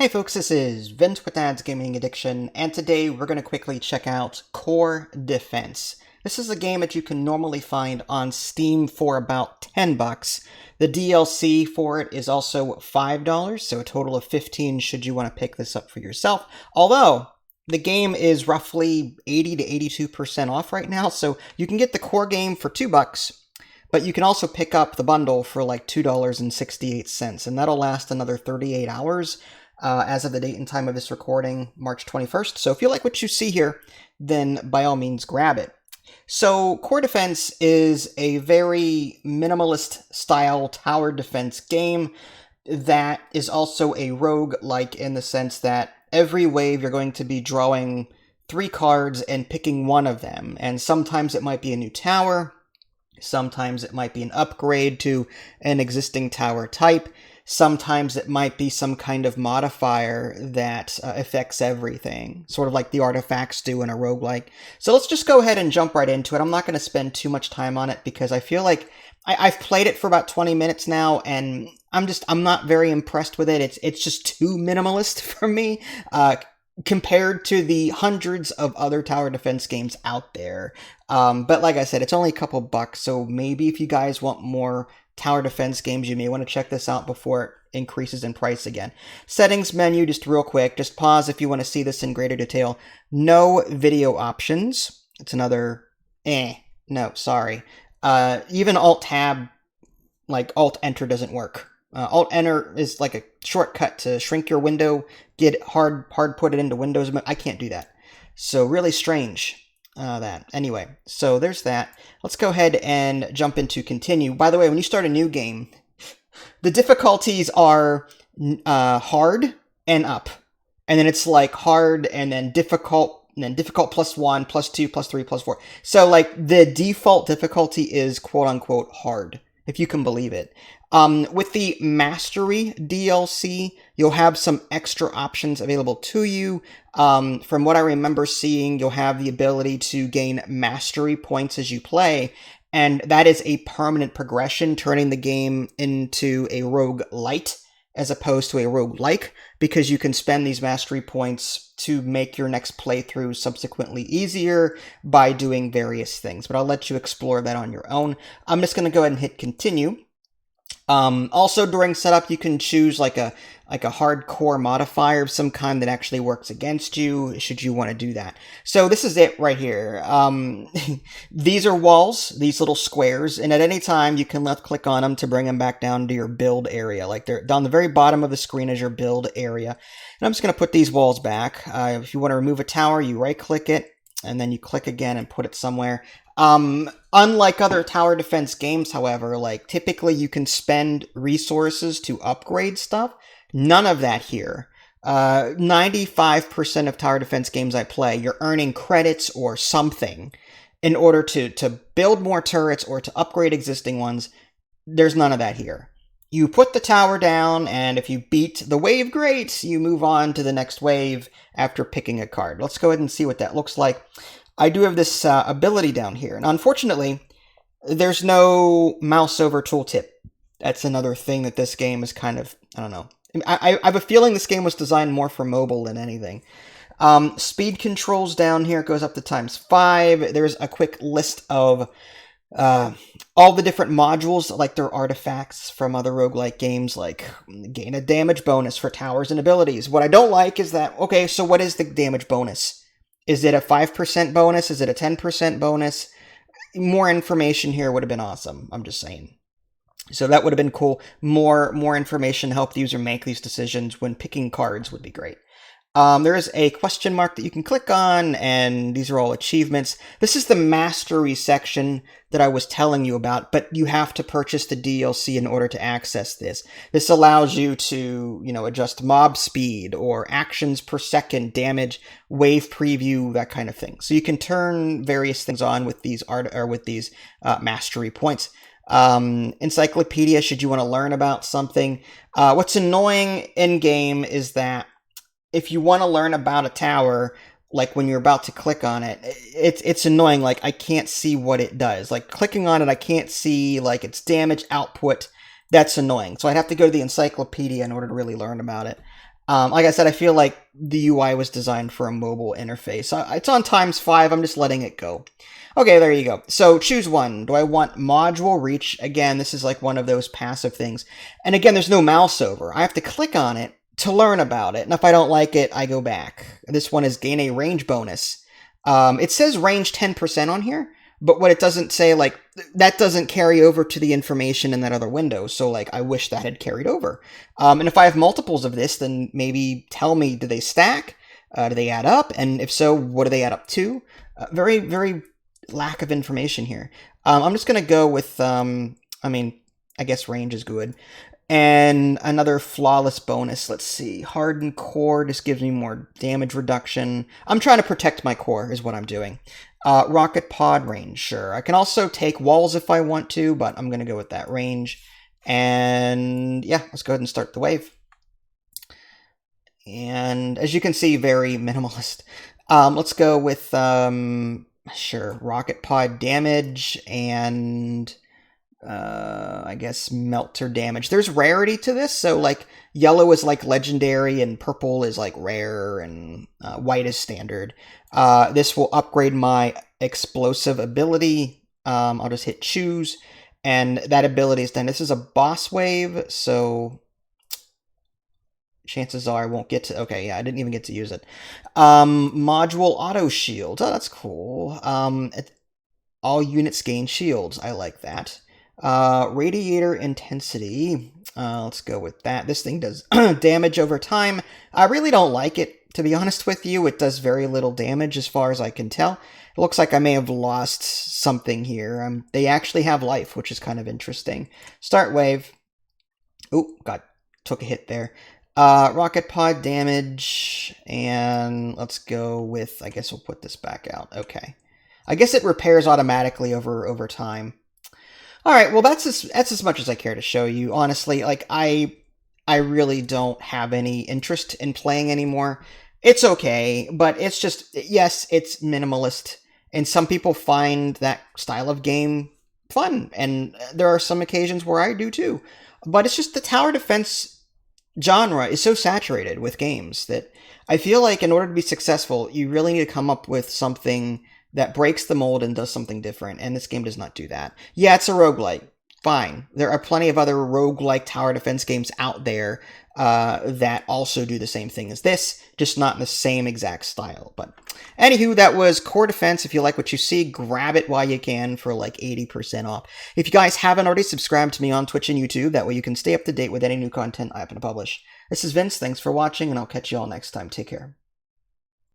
Hey folks, this is Vince with Dad's Gaming Addiction, and today we're going to quickly check out Core Defense. This is a game that you can normally find on Steam for about $10. The DLC for it is also $5, so a total of $15 should you want to pick this up for yourself. Although, the game is roughly 80 to 82% off right now, so you can get the core game for $2, but you can also pick up the bundle for like $2.68, and that'll last another 38 hours. As of the date and time of this recording, March 21st. So if you like what you see here, then by all means grab it. So Core Defense is a very minimalist style tower defense game that is also a rogue-like in the sense that every wave you're going to be drawing 3 cards and picking one of them. And sometimes it might be a new tower, sometimes it might be an upgrade to an existing tower type. Sometimes it might be some kind of modifier that affects everything, sort of like the artifacts do in a roguelike. So let's just go ahead and jump right into it. I'm not going to spend too much time on it because I feel like I've played it for about 20 minutes now, and I'm not very impressed with it. It's just too minimalist for me compared to the hundreds of other tower defense games out there. But like I said, it's only a couple bucks, so maybe if you guys want more tower defense games, you may want to check this out before it increases in price again. Settings menu, just real quick, just pause if you want to see this in greater detail. No video options. It's another no, sorry. Even Alt-Tab, like Alt-Enter doesn't work. Alt-Enter is like a shortcut to shrink your window, get hard put it into Windows. I can't do that. So really strange. That. Anyway, so there's that. Let's go ahead and jump into continue. By the way, when you start a new game, the difficulties are hard and up. And then it's like hard and then difficult +1, +2, +3, +4. So like the default difficulty is quote unquote hard, if you can believe it. With the Mastery DLC, you'll have some extra options available to you. From what I remember seeing, you'll have the ability to gain mastery points as you play, and that is a permanent progression, turning the game into a roguelite as opposed to a roguelike, because you can spend these mastery points to make your next playthrough subsequently easier by doing various things. But I'll let you explore that on your own. I'm just going to go ahead and hit continue. Also, during setup, you can choose like a hardcore modifier of some kind that actually works against you, should you want to do that. So this is it right here. These are walls, these little squares, and at any time you can left click on them to bring them back down to your build area. Like they're down the very bottom of the screen is your build area. And I'm just going to put these walls back. If you want to remove a tower, you right click it, and then you click again and put it somewhere. Unlike other tower defense games, however, like typically you can spend resources to upgrade stuff. None of that here. 95% of tower defense games I play, you're earning credits or something in order to build more turrets or to upgrade existing ones. There's none of that here. You put the tower down, and if you beat the wave, great, you move on to the next wave after picking a card. Let's go ahead and see what that looks like. I do have this ability down here, and unfortunately, there's no mouse over tooltip. That's another thing that this game is kind of, I don't know. I have a feeling this game was designed more for mobile than anything. Speed controls down here goes up to ×5. There's a quick list of all the different modules, like their artifacts from other roguelike games, like gain a damage bonus for towers and abilities. What I don't like is that, okay, so what is the damage bonus? Is it a 5% bonus? Is it a 10% bonus? More information here would have been awesome. I'm just saying. So that would have been cool. More information to help the user make these decisions when picking cards would be great. There is a question mark that you can click on, and these are all achievements. This is the mastery section that I was telling you about, but you have to purchase the DLC in order to access this. This allows you to, adjust mob speed or actions per second, damage, wave preview, that kind of thing. So you can turn various things on with these mastery points. Encyclopedia, should you want to learn about something. What's annoying in game is that if you want to learn about a tower, like when you're about to click on it, it's annoying. Like I can't see what it does. Like clicking on it, I can't see like its damage output. That's annoying. So I'd have to go to the encyclopedia in order to really learn about it. Like I said, I feel like the UI was designed for a mobile interface. It's on ×5. I'm just letting it go. Okay, there you go. So choose one. Do I want module reach? Again, this is like one of those passive things. And again, there's no mouse over. I have to click on it to learn about it. And if I don't like it, I go back. This one is gain a range bonus. It says range 10% on here, but what it doesn't say, like, that doesn't carry over to the information in that other window. So, like, I wish that had carried over. And if I have multiples of this, then maybe tell me, do they stack? Do they add up? And if so, what do they add up to? Very, very lack of information here. I'm just going to go with, I guess range is good. And another flawless bonus. Let's see. Hardened core just gives me more damage reduction. I'm trying to protect my core is what I'm doing. Rocket pod range, sure. I can also take walls if I want to, but I'm going to go with that range. And yeah, let's go ahead and start the wave. And as you can see, very minimalist. Let's go with, sure, rocket pod damage and... I guess melter damage. There's rarity to this, so like yellow is like legendary and purple is like rare and white is standard. This will upgrade my explosive ability. I'll just hit choose and that ability is done. This is a boss wave, so chances are I won't get to... Okay, yeah, I didn't even get to use it. Module auto shield. Oh, that's cool. All units gain shields. I like that. Radiator intensity. Let's go with that. This thing does damage over time. I really don't like it, to be honest with you. It does very little damage as far as I can tell. It looks like I may have lost something here. They actually have life, which is kind of interesting. Start wave. Oh, took a hit there. Rocket pod damage, and let's go with, I guess we'll put this back out. Okay. I guess it repairs automatically over time. All right, well, that's as much as I care to show you. Honestly, like, I really don't have any interest in playing anymore. It's okay, but it's just, yes, it's minimalist, and some people find that style of game fun, and there are some occasions where I do too. But it's just the tower defense genre is so saturated with games that I feel like in order to be successful, you really need to come up with something that breaks the mold and does something different, and this game does not do that. Yeah, it's a roguelike. Fine. There are plenty of other roguelike tower defense games out there that also do the same thing as this, just not in the same exact style. But anywho, that was Core Defense. If you like what you see, grab it while you can for like 80% off. If you guys haven't already, subscribed to me on Twitch and YouTube. That way you can stay up to date with any new content I happen to publish. This is Vince. Thanks for watching, and I'll catch you all next time. Take care.